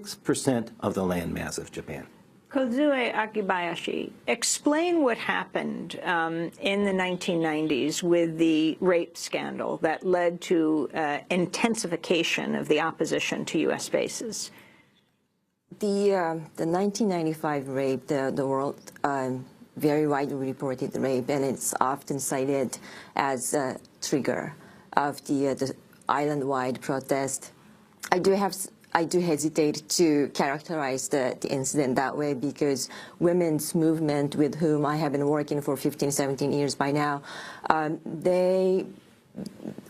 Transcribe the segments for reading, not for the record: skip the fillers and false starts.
6% of the landmass of Japan. Kozue Akibayashi, explain what happened in the 1990s with the rape scandal that led to intensification of the opposition to U.S. bases. The 1995 rape, the world very widely reported rape, and it's often cited as a trigger of the island-wide protest. I do hesitate to characterize the incident that way, because women's movement, with whom I have been working for 15, 17 years by now, they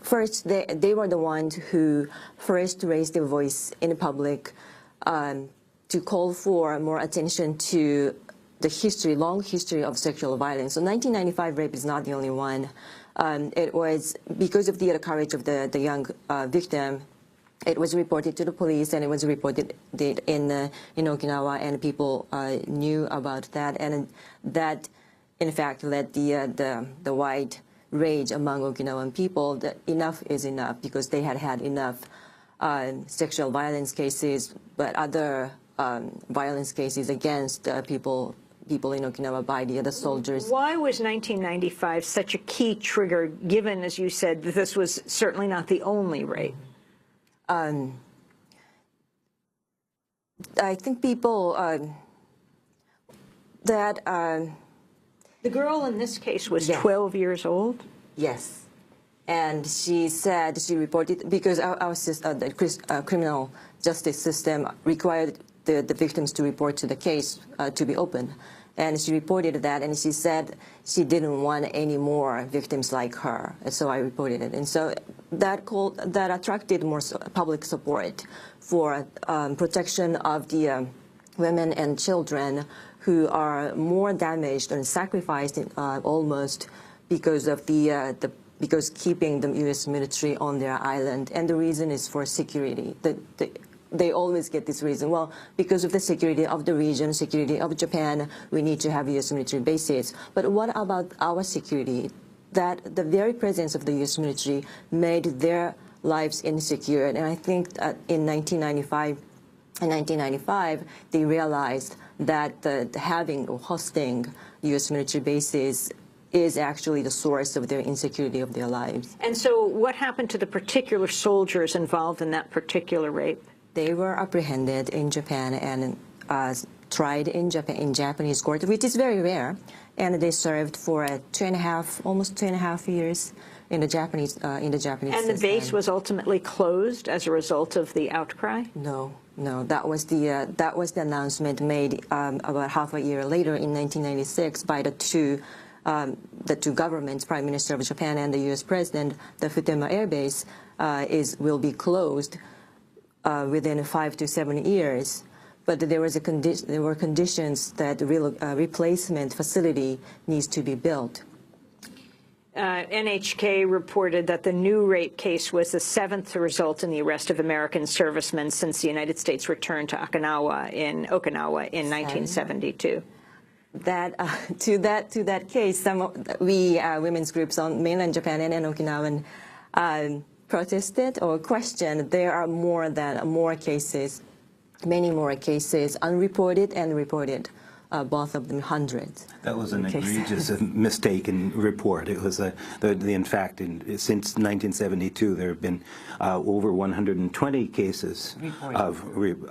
were the ones who first raised their voice in public to call for more attention to the long history of sexual violence. So 1995 rape is not the only one. It was because of the courage of the young victim. It was reported to the police, and it was reported in Okinawa, and people knew about that, and that, in fact, led the wide rage among Okinawan people that enough is enough, because they had had enough sexual violence cases, but other violence cases against people in Okinawa by the other soldiers. Why was 1995 such a key trigger, given, as you said, that this was certainly not the only rape? I think people that the girl in this case was yes. 12 years old? Yes. And she said she reported, because our the criminal justice system required the victims to report to the case to be open. And she reported that, and she said she didn't want any more victims like her. And so I reported it. And so that attracted more public support for protection of the women and children who are more damaged and sacrificed almost because of because keeping the U.S. military on their island. And the reason is for security. They always get this reason. Well, because of the security of the region, security of Japan, we need to have U.S. military bases. But what about our security? That the very presence of the U.S. military made their lives insecure. And I think that in 1995, they realized that having or hosting U.S. military bases is actually the source of their insecurity of their lives. And so what happened to the particular soldiers involved in that particular rape? They were apprehended in Japan and tried in Japanese court, which is very rare, and they served for almost 2.5 years in the Japanese And system. The base was ultimately closed as a result of the outcry? No, that was the announcement made about half a year later in 1996 by the two governments, Prime Minister of Japan and the U.S. President. The Futenma Air Base will be closed within 5 to 7 years, but there were conditions that the replacement facility needs to be built. NHK reported that the new rape case was the 7th to result in the arrest of American servicemen since the United States returned to Okinawa in 1972. To that case, we women's groups on mainland Japan and in Okinawa protested or questioned. There are more cases, many more cases, unreported and reported, both of them hundreds. That was an egregious mistaken report. It was in fact, since 1972, there have been over 120 cases of rape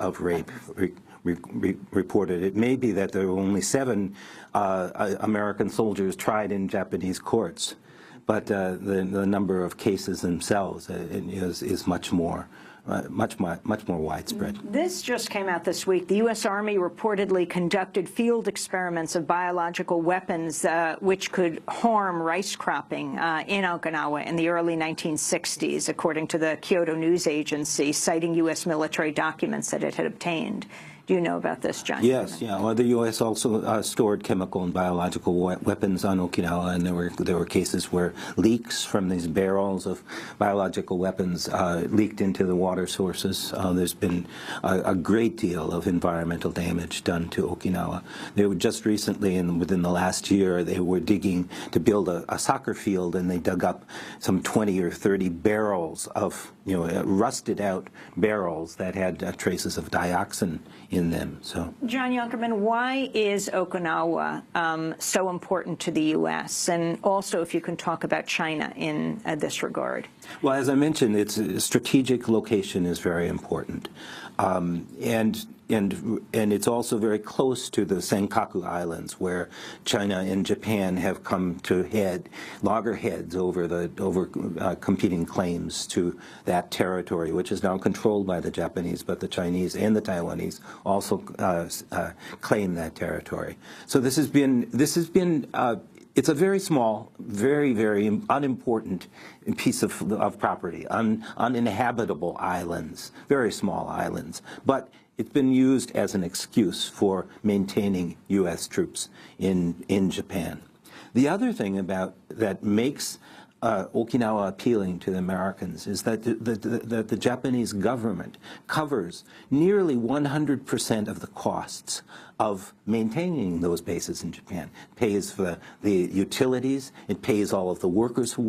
reported. It may be that there were only 7 American soldiers tried in Japanese courts, but the number of cases themselves is much more widespread. This just came out this week. The U.S. Army reportedly conducted field experiments of biological weapons which could harm rice cropping in Okinawa in the early 1960s, according to the Kyoto News Agency, citing U.S. military documents that it had obtained. Do you know about this, John? Yes, yeah. Well, the U.S. also stored chemical and biological weapons on Okinawa, and there were cases where leaks from these barrels of biological weapons leaked into the water sources. There's been a great deal of environmental damage done to Okinawa. They were just recently, and within the last year, they were digging to build a soccer field, and they dug up some 20 or 30 barrels of, rusted out barrels that had traces of dioxin in them. So, John Yunkerman, why is Okinawa so important to the U.S.? And also, if you can talk about China in this regard. Well, as I mentioned, its strategic location is very important, and it's also very close to the Senkaku Islands, where China and Japan have come to loggerheads over competing claims to that territory, which is now controlled by the Japanese, but the Chinese and the Taiwanese also claim that territory. So this has been it's a very small, very, very unimportant piece of property, uninhabitable islands, very small islands. But it's been used as an excuse for maintaining U.S. troops in Japan. The other thing that makes Okinawa appealing to the Americans is that the Japanese government covers nearly 100% of the costs of maintaining those bases in Japan. It pays for the utilities. It pays all of the workers who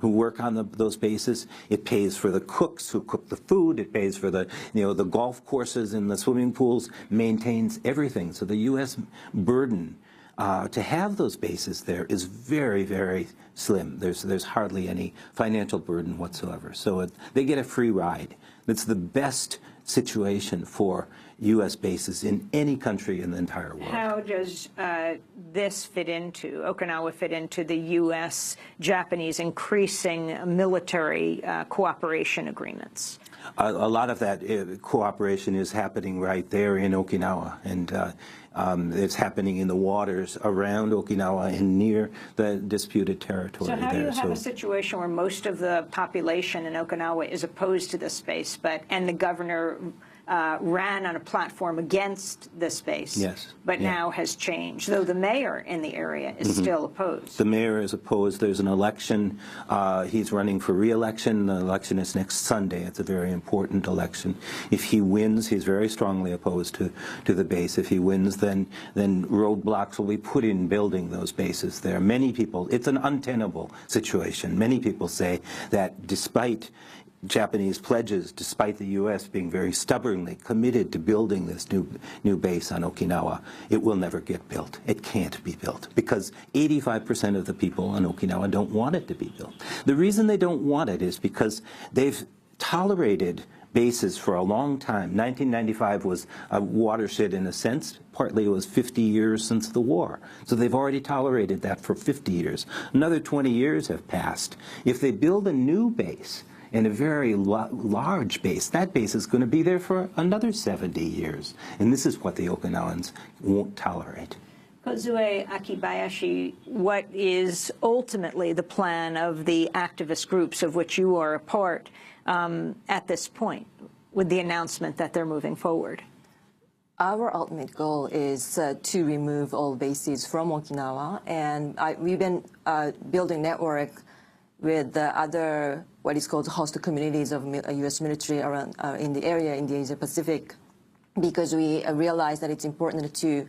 work on those bases. It pays for the cooks who cook the food. It pays for the golf courses and the swimming pools. Maintains everything. So the U.S. burden to have those bases there is very, very slim. There's hardly any financial burden whatsoever. So they get a free ride. It's the best situation for U.S. bases in any country in the entire world. How does Okinawa fit into the U.S.-Japanese increasing military cooperation agreements? A lot of that cooperation is happening right there in Okinawa, and it's happening in the waters around Okinawa and near the disputed territory. So how do you have a situation where most of the population in Okinawa is opposed to this space, and the governor ran on a platform against the space, yes, but now has changed, though the mayor in the area is still opposed? The mayor is opposed. There's an election. He's running for re-election. The election is next Sunday. It's a very important election. If he wins, he's very strongly opposed to the base. If he wins, then roadblocks will be put in building those bases there. Many people, it's an untenable situation. Many people say that despite Japanese pledges, despite the U.S. being very stubbornly committed to building this new base on Okinawa, it will never get built. It can't be built because 85% of the people on Okinawa don't want it to be built. The reason they don't want it is because they've tolerated bases for a long time. 1995 was a watershed in a sense. Partly it was 50 years since the war. So they've already tolerated that for 50 years. Another 20 years have passed. If they build a new base, and a very large base, that base is going to be there for another 70 years. And this is what the Okinawans won't tolerate. Kozue Akibayashi, what is ultimately the plan of the activist groups of which you are a part at this point with the announcement that they're moving forward? Our ultimate goal is to remove all bases from Okinawa, and we've been building network with the other, what is called host communities of U.S. military around in the area, in the Asia Pacific, because we realize that it's important to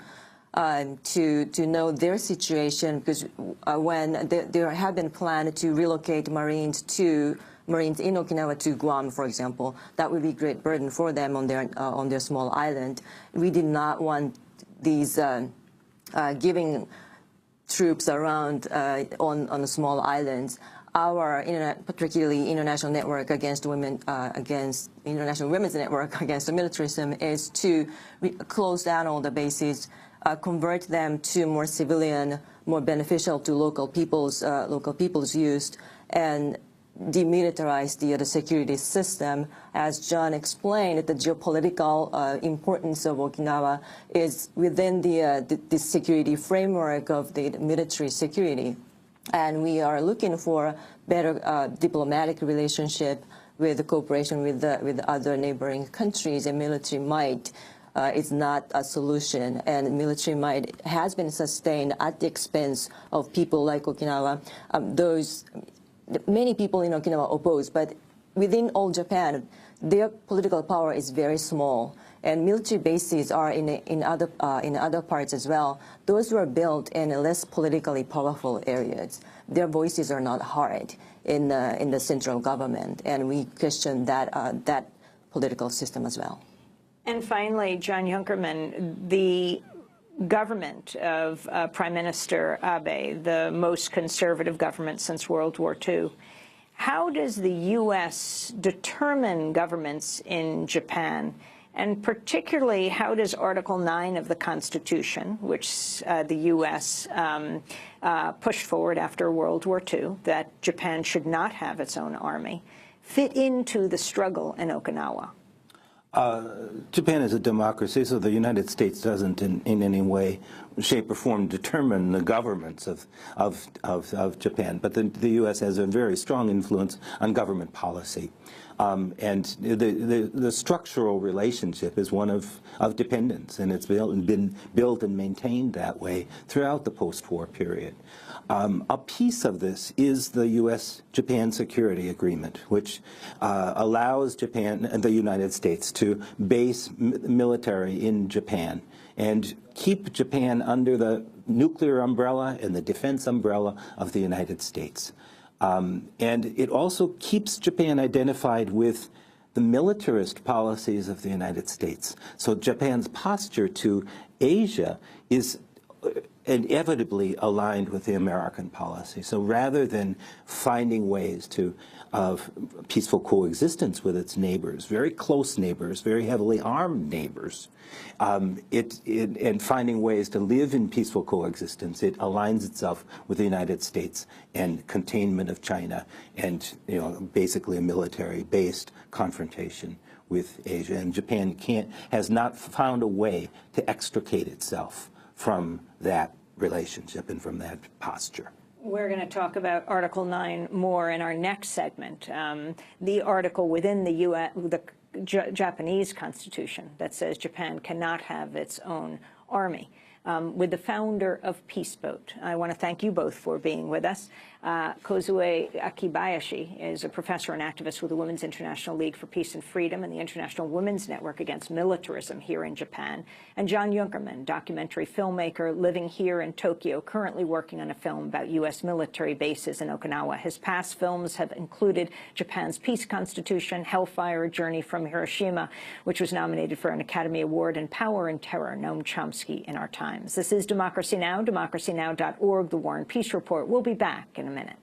know their situation, because when there have been plans to relocate Marines in Okinawa to Guam, for example, that would be a great burden for them on their small island. We did not want these giving troops around on the small islands. Our particularly international network against international women's network against militarism is to close down all the bases, convert them to more civilian, more beneficial to local people's use, and demilitarize the security system. As John explained, the geopolitical importance of Okinawa is within the security framework of the military security. And we are looking for better diplomatic relationship with the cooperation with other neighboring countries and military might is not a solution, and military might has been sustained at the expense of people like Okinawa. Many people in Okinawa oppose, but within all Japan, their political power is very small, and military bases are in other parts as well. Those were built in less politically powerful areas. Their voices are not heard in the central government, and we question that political system as well. And finally, John Junkerman, the government of Prime Minister Abe, the most conservative government since World War II, how does the U.S. determine governments in Japan? And particularly, how does Article 9 of the Constitution, which the U.S. Pushed forward after World War II, that Japan should not have its own army, fit into the struggle in Okinawa? Japan is a democracy, so the United States doesn't in any way, shape, or form determine the governments of Japan. But the U.S. has a very strong influence on government policy. And the structural relationship is one of dependence, and it's been built and maintained that way throughout the post-war period. A piece of this is the U.S.-Japan Security Agreement, which allows Japan and the United States to base military in Japan and keep Japan under the nuclear umbrella and the defense umbrella of the United States. And it also keeps Japan identified with the militarist policies of the United States. So Japan's posture to Asia is inevitably aligned with the American policy. So rather than finding ways of peaceful coexistence with its neighbors, very close neighbors, very heavily armed neighbors, and finding ways to live in peaceful coexistence, it aligns itself with the United States and containment of China and, basically a military-based confrontation with Asia. And Japan has not found a way to extricate itself from that relationship and from that posture. We're going to talk about Article 9 more in our next segment. The article within the Japanese Constitution that says Japan cannot have its own army. With the founder of Peace Boat. I want to thank you both for being with us. Kozue Akibayashi is a professor and activist with the Women's International League for Peace and Freedom and the International Women's Network Against Militarism here in Japan. And John Junkerman, documentary filmmaker living here in Tokyo, currently working on a film about U.S. military bases in Okinawa. His past films have included Japan's Peace Constitution, Hellfire: A Journey from Hiroshima, which was nominated for an Academy Award, and Power and Terror, Noam Chomsky in Our Times. This is Democracy Now!, democracynow.org, The War and Peace Report. We'll be back in a minute.